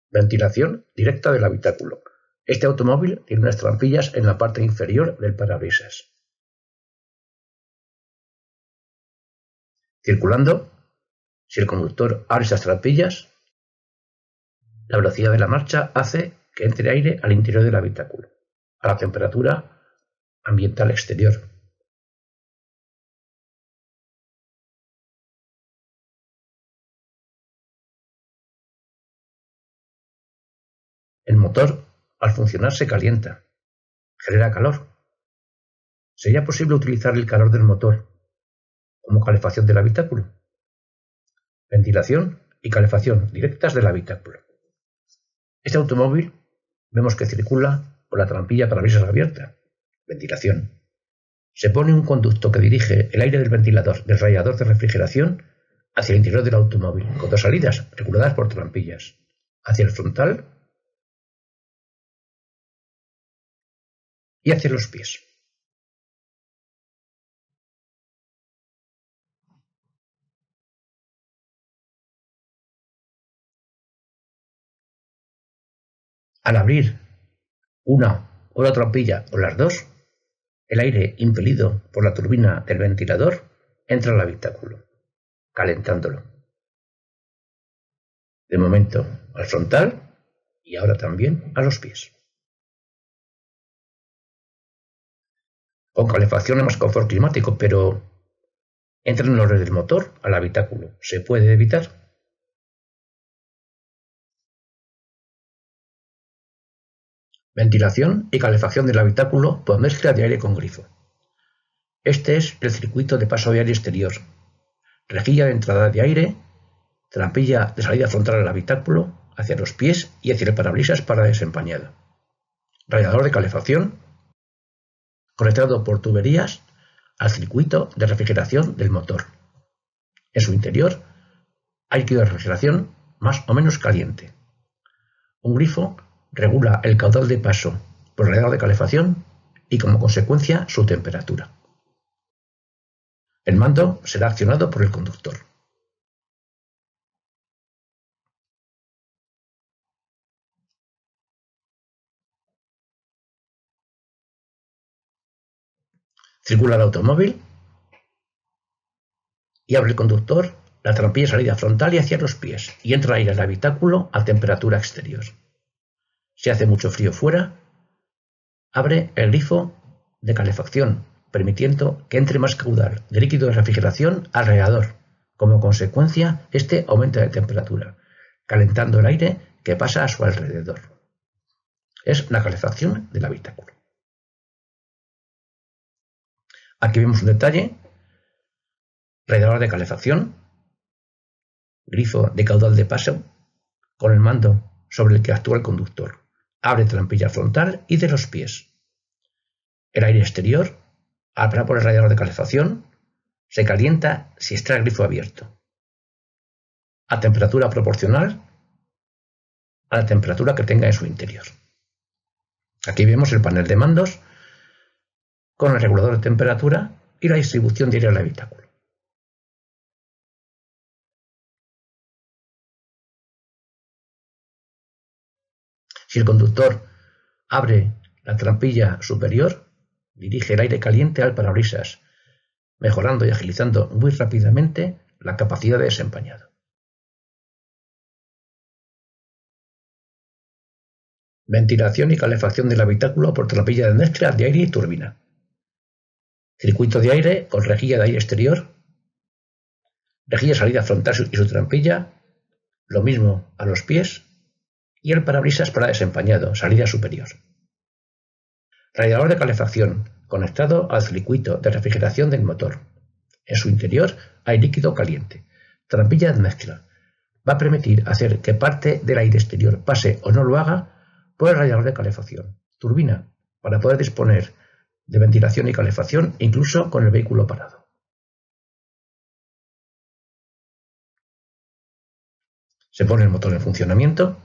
Ventilación directa del habitáculo. Este automóvil tiene unas trampillas en la parte inferior del parabrisas. Circulando, si el conductor abre estas trampillas, la velocidad de la marcha hace que entre aire al interior del habitáculo, a la temperatura ambiental exterior. El motor, al funcionar, se calienta, genera calor. ¿Sería posible utilizar el calor del motor como calefacción del habitáculo? Ventilación y calefacción directas del habitáculo. Este automóvil vemos que circula con la trampilla parabrisas abierta. Ventilación. Se pone un conducto que dirige el aire del ventilador del radiador de refrigeración hacia el interior del automóvil, con dos salidas reguladas por trampillas, hacia el frontal y hacia los pies. Al abrir una o la trampilla o las dos, el aire impelido por la turbina del ventilador entra al habitáculo, calentándolo. De momento al frontal y ahora también a los pies. Con calefacción hay más confort climático, pero entran los del motor al habitáculo. ¿Se puede evitar? Ventilación y calefacción del habitáculo por mezcla de aire con grifo. Este es el circuito de paso de aire exterior. Rejilla de entrada de aire, trampilla de salida frontal al habitáculo, hacia los pies y hacia el parabrisas para desempañado. Radiador de calefacción, conectado por tuberías al circuito de refrigeración del motor. En su interior hay líquido de refrigeración más o menos caliente. Un grifo regula el caudal de paso por el radiador de calefacción y como consecuencia su temperatura. El mando será accionado por el conductor. Circula el automóvil y abre el conductor la trampilla de salida frontal y hacia los pies y entra aire al habitáculo a temperatura exterior. Si hace mucho frío fuera, abre el grifo de calefacción, permitiendo que entre más caudal de líquido de refrigeración al radiador. Como consecuencia, este aumenta de temperatura, calentando el aire que pasa a su alrededor. Es la calefacción del habitáculo. Aquí vemos un detalle: radiador de calefacción, grifo de caudal de paso, con el mando sobre el que actúa el conductor. Abre trampilla frontal y de los pies. El aire exterior, al pasar por el radiador de calefacción, se calienta si está el grifo abierto, a temperatura proporcional a la temperatura que tenga en su interior. Aquí vemos el panel de mandos con el regulador de temperatura y la distribución de aire al habitáculo. Si el conductor abre la trampilla superior, dirige el aire caliente al parabrisas, mejorando y agilizando muy rápidamente la capacidad de desempañado. Ventilación y calefacción del habitáculo por trampilla de mezcla de aire y turbina. Circuito de aire con rejilla de aire exterior, rejilla de salida frontal y su trampilla, lo mismo a los pies, y el parabrisas para desempañado, salida superior. Radiador de calefacción, conectado al circuito de refrigeración del motor. En su interior hay líquido caliente. Trampilla de mezcla. Va a permitir hacer que parte del aire exterior pase o no lo haga por el radiador de calefacción. Turbina, para poder disponer de ventilación y calefacción incluso con el vehículo parado. Se pone el motor en funcionamiento.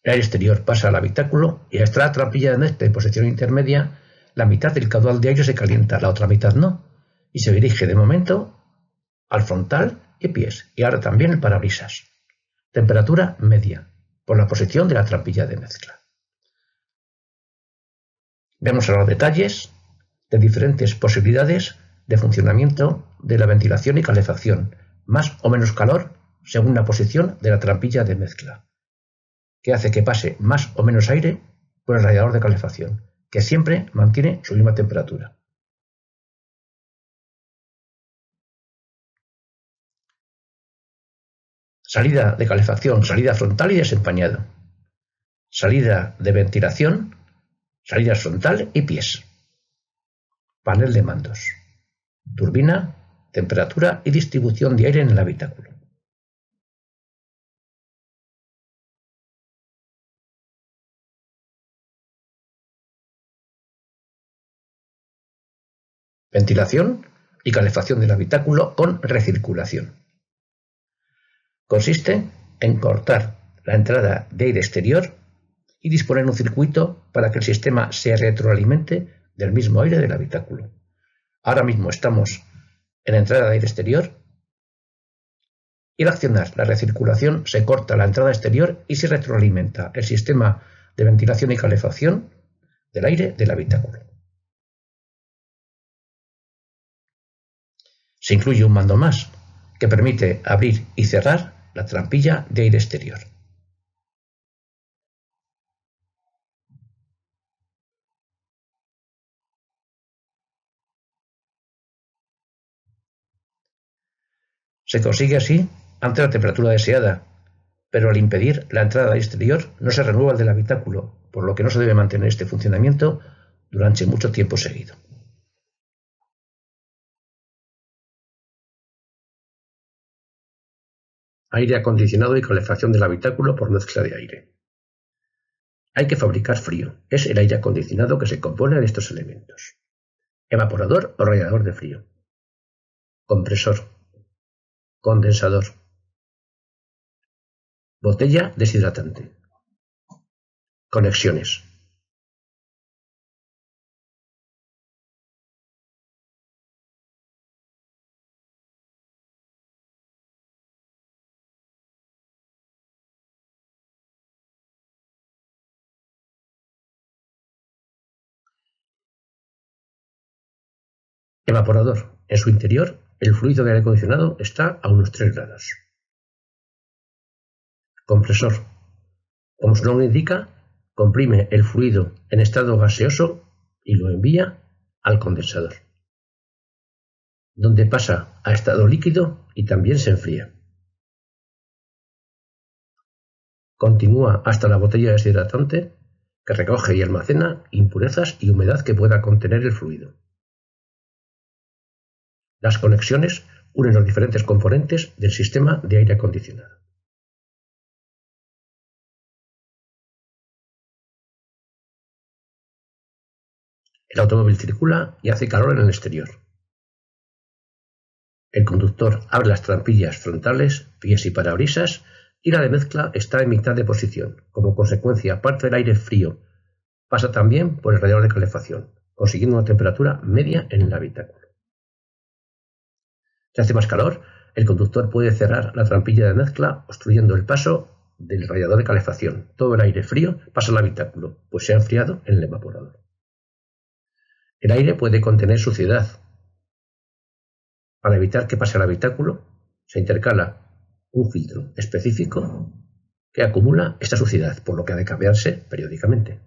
El aire exterior pasa al habitáculo y al estar la trampilla de mezcla en posición intermedia, la mitad del caudal de aire se calienta, la otra mitad no, y se dirige de momento al frontal y pies, y ahora también el parabrisas. Temperatura media, por la posición de la trampilla de mezcla. Vemos ahora detalles de diferentes posibilidades de funcionamiento de la ventilación y calefacción, más o menos calor según la posición de la trampilla de mezcla, que hace que pase más o menos aire por el radiador de calefacción, que siempre mantiene su misma temperatura. Salida de calefacción, salida frontal y desempañado. Salida de ventilación, salida frontal y pies. Panel de mandos. Turbina, temperatura y distribución de aire en el habitáculo. Ventilación y calefacción del habitáculo con recirculación. Consiste en cortar la entrada de aire exterior y disponer un circuito para que el sistema se retroalimente del mismo aire del habitáculo. Ahora mismo estamos en la entrada de aire exterior y al accionar la recirculación se corta la entrada exterior y se retroalimenta el sistema de ventilación y calefacción del aire del habitáculo. Se incluye un mando más que permite abrir y cerrar la trampilla de aire exterior. Se consigue así ante la temperatura deseada, pero al impedir la entrada de aire exterior no se renueva el del habitáculo, por lo que no se debe mantener este funcionamiento durante mucho tiempo seguido. Aire acondicionado y calefacción del habitáculo por mezcla de aire. Hay que fabricar frío. Es el aire acondicionado que se compone de estos elementos. Evaporador o radiador de frío. Compresor. Condensador. Botella deshidratante. Conexiones. Evaporador. En su interior, el fluido de aire acondicionado está a unos 3 grados. Compresor. Como su nombre indica, comprime el fluido en estado gaseoso y lo envía al condensador, donde pasa a estado líquido y también se enfría. Continúa hasta la botella deshidratante, que recoge y almacena impurezas y humedad que pueda contener el fluido. Las conexiones unen los diferentes componentes del sistema de aire acondicionado. El automóvil circula y hace calor en el exterior. El conductor abre las trampillas frontales, pies y parabrisas, y la de mezcla está en mitad de posición. Como consecuencia, parte del aire frío pasa también por el radiador de calefacción, consiguiendo una temperatura media en el habitáculo. Si hace más calor, el conductor puede cerrar la trampilla de mezcla, obstruyendo el paso del radiador de calefacción. Todo el aire frío pasa al habitáculo, pues se ha enfriado en el evaporador. El aire puede contener suciedad. Para evitar que pase al habitáculo, se intercala un filtro específico que acumula esta suciedad, por lo que ha de cambiarse periódicamente.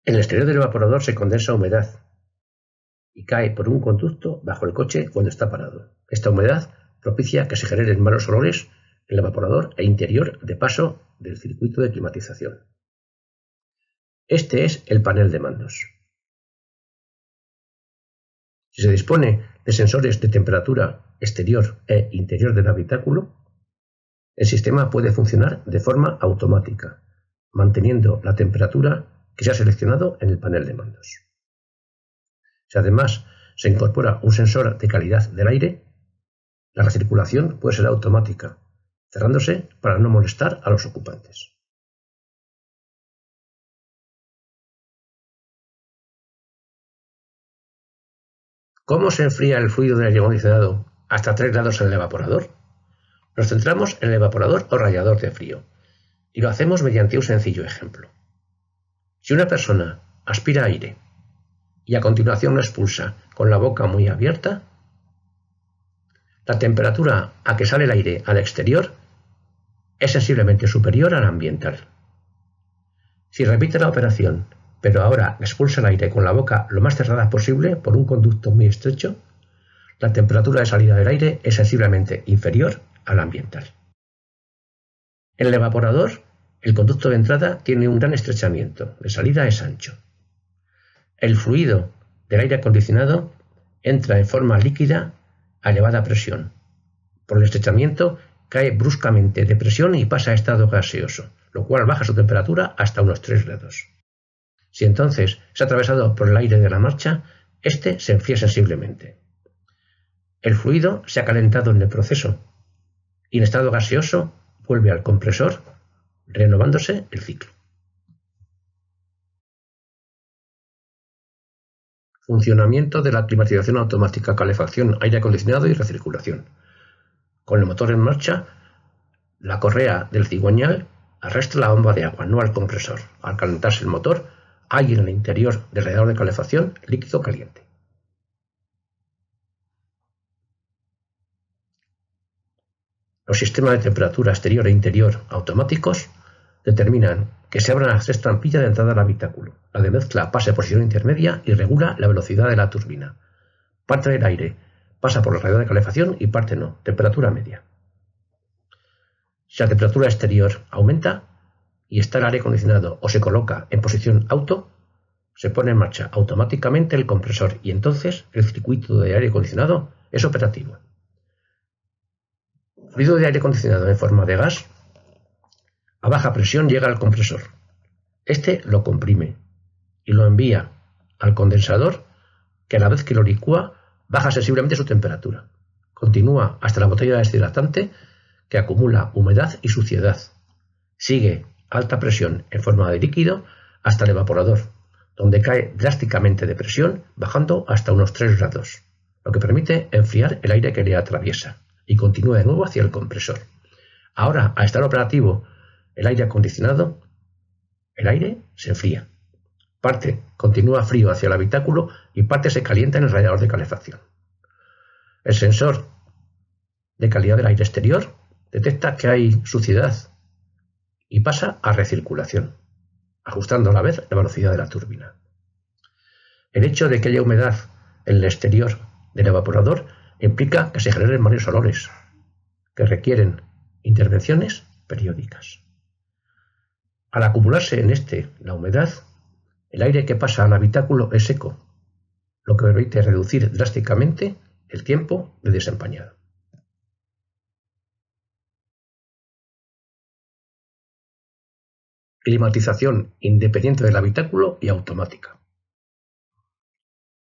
En el exterior del evaporador se condensa humedad y cae por un conducto bajo el coche cuando está parado. Esta humedad propicia que se generen malos olores en el evaporador e interior de paso del circuito de climatización. Este es el panel de mandos. Si se dispone de sensores de temperatura exterior e interior del habitáculo, el sistema puede funcionar de forma automática, manteniendo la temperatura que se ha seleccionado en el panel de mandos. Si además se incorpora un sensor de calidad del aire, la recirculación puede ser automática, cerrándose para no molestar a los ocupantes. ¿Cómo se enfría el fluido del aire acondicionado hasta 3 grados en el evaporador? Nos centramos en el evaporador o radiador de frío y lo hacemos mediante un sencillo ejemplo. Si una persona aspira aire y a continuación lo expulsa con la boca muy abierta, la temperatura a que sale el aire al exterior es sensiblemente superior a la ambiental. Si repite la operación, pero ahora expulsa el aire con la boca lo más cerrada posible por un conducto muy estrecho, la temperatura de salida del aire es sensiblemente inferior a la ambiental. En el evaporador, el conducto de entrada tiene un gran estrechamiento, de salida es ancho. El fluido del aire acondicionado entra en forma líquida a elevada presión. Por el estrechamiento cae bruscamente de presión y pasa a estado gaseoso, lo cual baja su temperatura hasta unos 3 grados. Si entonces es atravesado por el aire de la marcha, este se enfría sensiblemente. El fluido se ha calentado en el proceso y en estado gaseoso vuelve al compresor, renovándose el ciclo. Funcionamiento de la climatización automática, calefacción, aire acondicionado y recirculación. Con el motor en marcha, la correa del cigüeñal arrastra la bomba de agua, no al compresor. Al calentarse el motor, hay en el interior del radiador de calefacción líquido caliente. Los sistemas de temperatura exterior e interior automáticos determinan que se abran las 3 trampillas de entrada al habitáculo. La de mezcla pasa a posición intermedia y regula la velocidad de la turbina. Parte del aire pasa por el radiador de calefacción y parte no, temperatura media. Si la temperatura exterior aumenta y está el aire acondicionado o se coloca en posición auto, se pone en marcha automáticamente el compresor y entonces el circuito de aire acondicionado es operativo. Fluido de aire acondicionado en forma de gas a baja presión llega al compresor. Este lo comprime y lo envía al condensador, que a la vez que lo licúa baja sensiblemente su temperatura. Continúa hasta la botella deshidratante, que acumula humedad y suciedad. Sigue alta presión en forma de líquido hasta el evaporador, donde cae drásticamente de presión, bajando hasta unos 3 grados, lo que permite enfriar el aire que le atraviesa y continúa de nuevo hacia el compresor. Ahora, al estar operativo el aire acondicionado, el aire se enfría. Parte continúa frío hacia el habitáculo y parte se calienta en el radiador de calefacción. El sensor de calidad del aire exterior detecta que hay suciedad y pasa a recirculación, ajustando a la vez la velocidad de la turbina. El hecho de que haya humedad en el exterior del evaporador implica que se generen varios olores que requieren intervenciones periódicas. Al acumularse en este la humedad, el aire que pasa al habitáculo es seco, lo que permite reducir drásticamente el tiempo de desempañado. Climatización independiente del habitáculo y automática.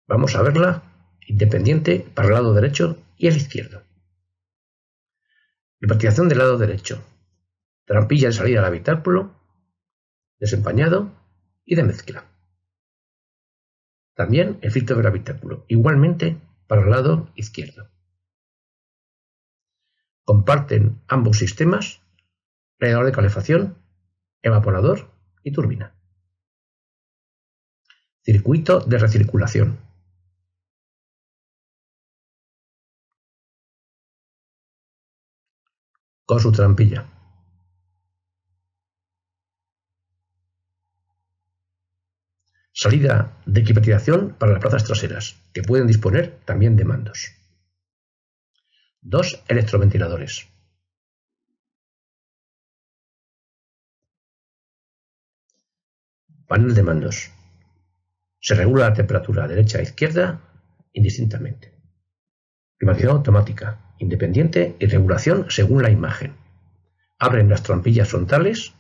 Vamos a verla independiente para el lado derecho y el izquierdo. Climatización del lado derecho. Trampilla de salida al habitáculo, desempañado y de mezcla. También el filtro del habitáculo, igualmente para el lado izquierdo. Comparten ambos sistemas radiador de calefacción, evaporador y turbina. Circuito de recirculación. Con su trampilla. Salida de climatización para las plazas traseras, que pueden disponer también de mandos. 2 electroventiladores. Panel de mandos. Se regula la temperatura derecha e izquierda indistintamente. Climatización automática, independiente y regulación según la imagen. Abren las trampillas frontales,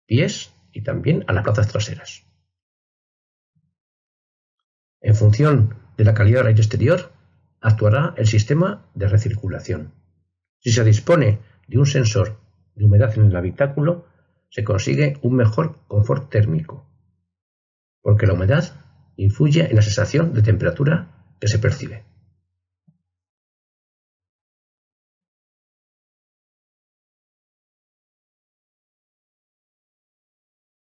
pies y también a las plazas traseras. En función de la calidad del aire exterior, actuará el sistema de recirculación. Si se dispone de un sensor de humedad en el habitáculo, se consigue un mejor confort térmico, porque la humedad influye en la sensación de temperatura que se percibe.